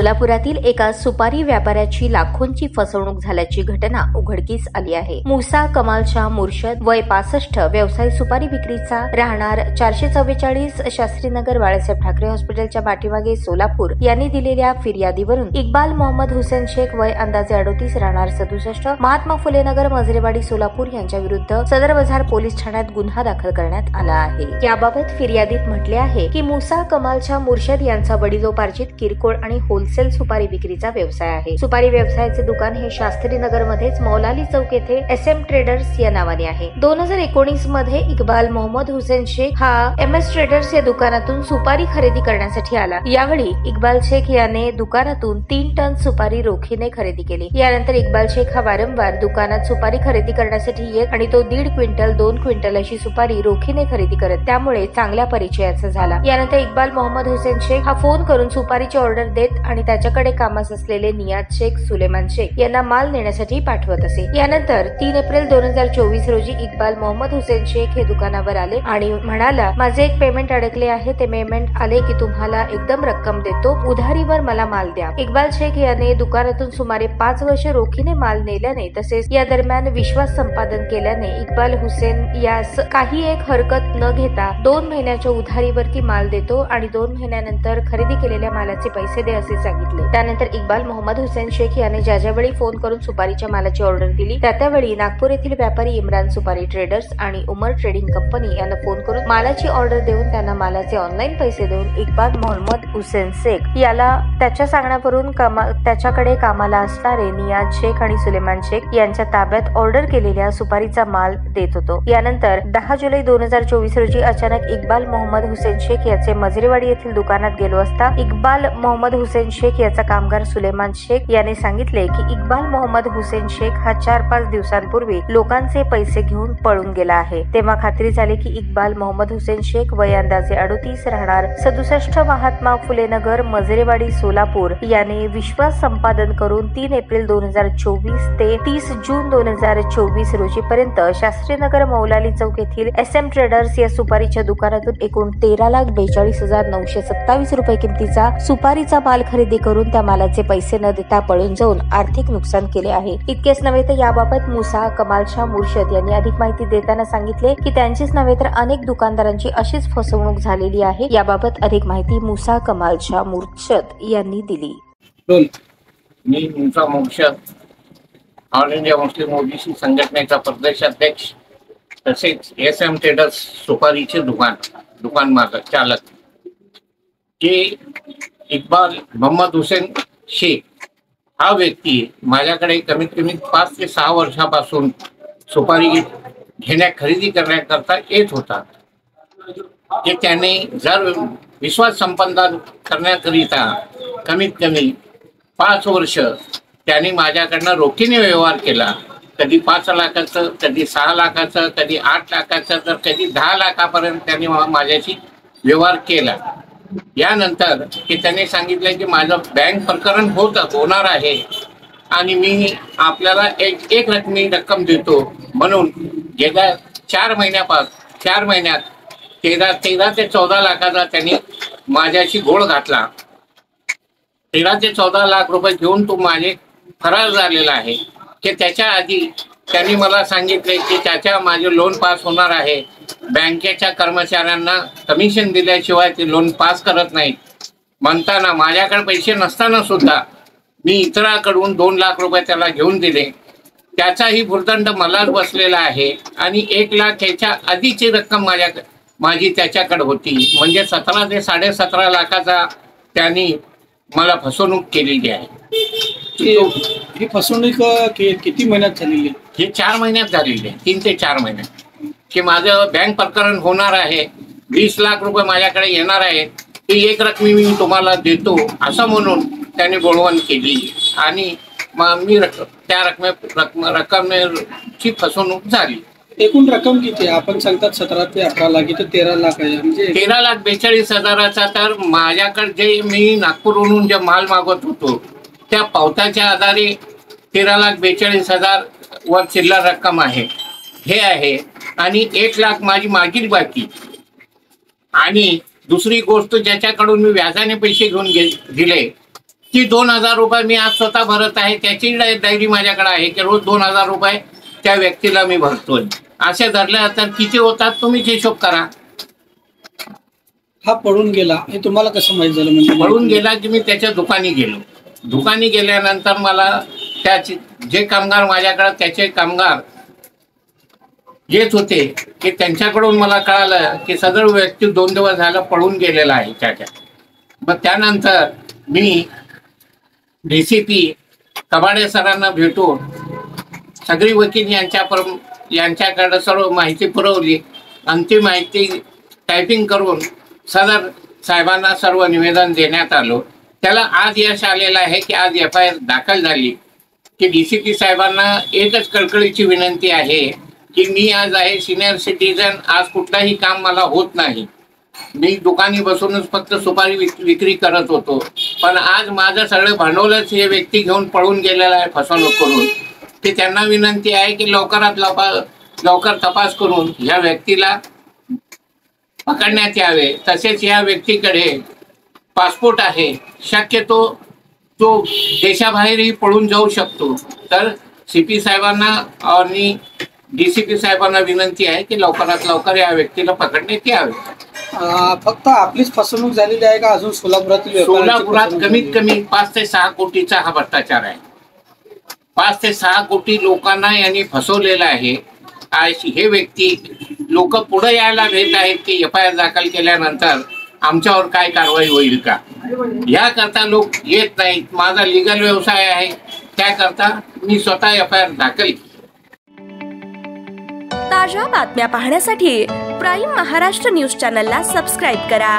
सोलापुरातील एका सुपारी व्यापाऱ्याची लाखोंची फसवणूक झाल्याची घटना उघडकीस आली आहे। मुसा कमालशा मुर्शद वय 65 व्यवसाय सुपारी विक्रीचा, राहणार 444 शास्त्रीनगर बाळासाहेब ठाकरे हॉस्पिटलच्या पाठीमागे सोलापूर यांनी दिलेल्या फिर्यादीवरून इक्बाल मोहम्मद हुसेन शेख वय अंदाजे 38 राहणार 67 महात्मा फुले नगर मजरेवाडी सोलापूर यांच्या विरुद्ध सदर बाजार पोलीस ठाण्यात गुन्हा दाखल करण्यात आला आहे। याबाबत फिर्यादीत म्हटले आहे की मुसा कमालशा मुर्शद यांचा वडिलोपार्जित किरकोळ आणि होलसेल सुपारी विक्रीचा व्यवसाय आहे। सुपारी व्यवसायाचे दुकान हे शास्त्रीनगर मध्येच मौलाली चौक येथे SM ट्रेडर्स या नावाने आहे। 2019 मध्ये इक्बाल मोहम्मद हुसेन शेख हा MS ट्रेडर्स या दुकानातून सुपारी खरेदी करण्यासाठी आला। यावेळी इक्बाल शेख याने दुकानातून 3 टन सुपारी रोखीने खरेदी केली। यानंतर इक्बाल शेख हा वारंवार दुकानात सुपारी खरेदी करण्यासाठी येत आणि तो 1.5 क्विंटल 2 क्विंटल अशी सुपारी रोखीने खरेदी करत, त्यामुळे चांगल्या परिचयाचा झाला। यानंतर इक्बाल मोहम्मद हुसेन शेख हा फोन करून सुपारीची ऑर्डर देत आणि त्याच्याकडे कामास असलेले नियाज शेख, सुलेमान शेख यांना माल नेण्यासाठी पाठवत असे। यानंतर 3 एप्रिल 2024 रोजी इक्बाल मोहम्मद हुसेन शेख हे दुकानावर आले आणि म्हणाला, माझे एक पेमेंट अडकले आहे, ते पेमेंट आले की तुम्हाला एकदम रक्कम देतो, उधारीवर मला माल द्या। इक्बाल शेख याने दुकानातून सुमारे 5 वर्ष रोखीने माल नेल्याने तसेच या दरम्यान विश्वास संपादन केल्याने इक्बाल हुसेन यास काही एक हरकत न घेता 2 महिन्याच्या उधारीवरती माल देतो आणि 2 महिन्यानंतर खरेदी केलेल्या मालाचे पैसे दे असे सांगितले। त्यानंतर इक्बाल मोहम्मद हुसेन शेख याने ज्यावेळी फोन करून सुपारीच्या मालाची ऑर्डर दिली त्यावेळी नागपूर येथील व्यापारी इम्रान सुपारी ट्रेडर्स आणि उमर ट्रेडिंग कंपनी यांना फोन करून मालाची ऑर्डर देऊन त्यांना मालाचे ऑनलाईन पैसे देऊन इक्बाल मोहम्मद हुसेन शेख याला त्याच्या सांगण्यावरून त्याच्याकडे कामाला असणारे नियाज शेख आणि सुलेमान शेख यांच्या ताब्यात ऑर्डर केलेल्या सुपारीचा माल देत होतो। यानंतर 10 जुलै 2024 रोजी अचानक इक्बाल मोहम्मद हुसेन शेख याचे मजरेवाडी येथील दुकानात गेलो असता इक्बाल मोहम्मद हुसेन शेख याचा कामगार सुलेमान शेख याने सांगितले की इक्बाल मोहम्मद हुसेन शेख हा 4-5 दिवसांपूर्वी लोकांचे पैसे घेऊन पळून गेला आहे। तेव्हा खात्री झाली की इक्बाल मोहम्मद हुसेन शेख वय अंदाजे 38 राहणार 67 महात्मा फुले नगर मजरेवाडी सोलापूर याने विश्वास संपादन करून 3 एप्रिल 2024 ते 30 जून 2024 रोजी पर्यंत शास्त्रीनगर मौलाली चौक येथील SM ट्रेडर्स या सुपारीच्या दुकानातून एकूण 13,42,927 रुपये किमतीचा सुपारीचा माल खरेदी करून त्या मालाचे पैसे न देता पळून जाऊन आर्थिक नुकसान केले आहे। इतकेच नव्हे तर याबाबत मुसा कमालशा मुर्शद यांनी अधिक माहिती देताना सांगितले की त्यांचीच नव्हे तर अनेक दुकानदारांची अशीच फसवणूक झालेली आहे। याबाबत अधिक माहिती मुसा कमालशा मुर्शद यांनी दिली। मी Musa Murshad, All India Muslim OBC संघटनेचा प्रदेशाध्यक्ष तसेच SM ट्रेडर्स सुपारीचे दुकान मालक चालक जे इक्बाल मोहम्मद हुसेन शेख हा व्यक्ती माझ्याकडे कमीत कमी 5 ते 6 वर्षापासून सुपारी खरेदी करण्याकरता येत होता। की त्याने जर विश्वास संपादन करण्याकरिता कमीत कमी 5 वर्ष त्यांनी माझ्याकडनं रोखीने व्यवहार केला। कधी 5 लाखाचं, कधी 6 लाखाचं, कधी 8 लाखाचं, तर कधी 10 लाखापर्यंत त्यांनी माझ्याशी व्यवहार केला। यानंतर की त्यांनी सांगितलं की माझं बँक प्रकरण होणार आहे आणि मी आपल्याला एक रक्कम देतो, म्हणून गेल्या 4 महिन्यात 13 ते 14 लाखाचा त्यांनी माझ्याशी घोळ घातला। 13 ते 14 लाख रुपये घेऊन तो माझे फरार झालेला आहे। की त्याच्या आधी त्यांनी मला सांगितले की माझे लोन पास होणार आहे, बँकेच्या कर्मचाऱ्यांना कमिशन दिल्याशिवाय ते लोन पास करत नाहीत म्हणताना माझ्याकडे पैसे नसताना सुद्धा मी इतरांकडून 2 लाख रुपये त्याला घेऊन दिले। त्याचाही भुर्दंड मलाच बसलेला आहे आणि 1 लाख याच्या आधीची रक्कम माझी त्याच्याकडे होती, म्हणजे 17 ते 17.5 लाखाचा त्यांनी मला फसवणूक केलेली आहे। ही फसवणूक किती महिन्यात झालेली आहे? हे 4 महिन्यात झालेली आहे, 3 ते 4 महिन्यात की माझं बँक प्रकरण होणार आहे, 20 लाख रुपये माझ्याकडे येणार आहे, ती एक रक्कम मी तुम्हाला देतो असं म्हणून त्यांनी बोलवण केली आणि मी त्या रकमेची फसवणूक झाली। एकूण रक्कम किती आहे? आपण सांगतात 17 ते 18 लाख, इथे 13 लाख आहे, म्हणजे 13,42,000चा। तर माझ्याकडे जे मी नागपूरहून जे माल मागवत होतो त्या पावत्याच्या आधारे 13,42,000 वर चिल्लर रक्कम आहे हे आहे आणि 1 लाख माझी मागील बाकी। आणि दुसरी गोष्ट ज्याच्याकडून मी व्याजाने पैसे घेऊन दिले की 2,000 रुपये मी आज स्वतः भरत आहे, त्याची डायरी माझ्याकडे आहे की रोज 2,000 रुपये त्या व्यक्तीला मी भरतोय. असे धरले तर किती होतात तुम्हीच हिशोब करा. हा पळून गेला हे तुम्हाला कसं माहित झालं? म्हणजे पळून गेला की मी त्याच्या दुकानी गेलो. दुकानी गेल्यानंतर मला त्याचे जे कामगार माझ्याकडे त्याचे कामगार येत होते की त्यांच्याकडून मला कळालं की सदर व्यक्ती 2 दिवस झालं पळून गेलेला आहे त्याच्या. मग त्यानंतर मी DCP कबाडे सरांना भेटून सगळी वकील यांच्याकडे सर्व माहिती पुरवली आणि ती माहिती टायपिंग करून सदर साहेबांना सर्व निवेदन देण्यात आलं. त्याला आज यश आलेलं आहे की आज FIR दाखल झाली. की DCP साहेबांना एकच कळकळीची विनंती आहे की मी आज आहे सिनियर सिटीजन, आज कुठलाही काम मला होत नाही. मी दुकानी बसूनच फक्त सुपारी विक्री करत होतो, पण आज माझं सगळं भांडवलच हे व्यक्ती घेऊन पळून गेलेला आहे फसवणूक करून. की त्यांना विनंती आहे की लवकर तपास करून या व्यक्तीला पकडण्यात यावे. तसेच या व्यक्तीकडे पासपोर्ट आहे, शक्यतो तो देशाबाहेरही पळून जाऊ शकतो. तर CP साहेबांना आणि DCP साहेबांना विनंती आहे की लवकरात लवकर या व्यक्तीला पकडण्यात यावे. फक्त आपलीच फसवणूक झालेली आहे का अजून सोलापुरात कमीत कमी 5 ते 6 कोटीचा हा भ्रष्टाचार आहे. 5 ते 6 कोटी लोकांना यांनी फसवलेलं आहे. हे व्यक्ती लोक पुढे यायला भेट आहेत की FIR दाखल केल्यानंतर आमच्यावर काय कारवाई होईल का, याकरता लोक येत नाहीत. माझा लिगल व्यवसाय आहे, त्याकरता मी स्वतः FIR दाखल. ताज्या बातम्या पाहण्यासाठी प्राईम महाराष्ट्र न्यूज चॅनलला सबस्क्राईब करा.